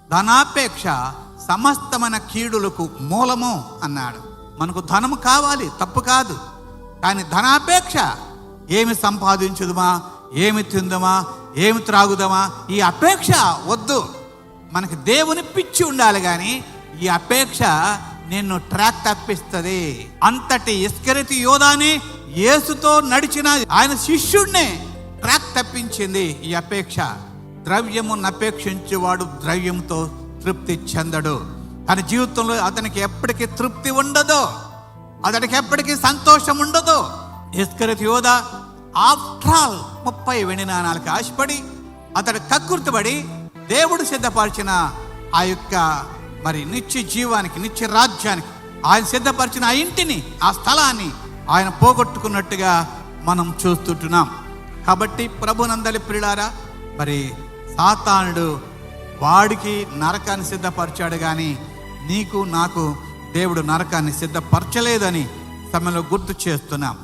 ధనాపేక్ష సమస్తమైన కీడులకు మూలము అన్నాడు. మనకు ధనము కావాలి, తప్పు కాదు. కానీ ధనాపేక్ష, ఏమి సంపాదించుదమా, ఏమి తిందమా, ఏమి త్రాగుదమా, ఈ అపేక్ష వద్దు. మనకి దేవుని పిచ్చి ఉండాలి, కానీ ఈ అపేక్ష నిన్ను ట్రాక్ తప్పిస్తుంది. అంతటి ఇస్కరియోతు యోధాని, యేసుతో నడిచిన ఆయన శిష్యుడినే ట్రాక్ తప్పించింది ఈ అపేక్ష. ద్రవ్యమును అపేక్షించేవాడు ద్రవ్యంతో తృప్తి చెందడు. తన జీవితంలో అతనికి ఎప్పటికీ తృప్తి ఉండదు, అతనికి ఎప్పటికీ సంతోషం ఉండదు. ఇస్కరియోతు యోధా ఆఫ్టర్ ఆల్ 30 వెండి నాణాలకు ఆశపడి, అతడు కక్కుర్తిపడి దేవుడు సిద్ధపరిచిన ఆ యొక్క నిత్య జీవానికి, నిత్య రాజ్యానికి, ఆయన సిద్ధపరిచిన ఆ ఇంటిని, ఆ స్థలాన్ని ఆయన పోగొట్టుకున్నట్టుగా మనం చూస్తుంటున్నాం. కాబట్టి ప్రభునందలి ప్రియులారా, సాతానుడు వాడికి నరకాన్ని సిద్ధపరిచాడు, కానీ నీకు నాకు దేవుడు నరకాన్ని సిద్ధపరచలేదని సమయంలో గుర్తు చేస్తున్నాం.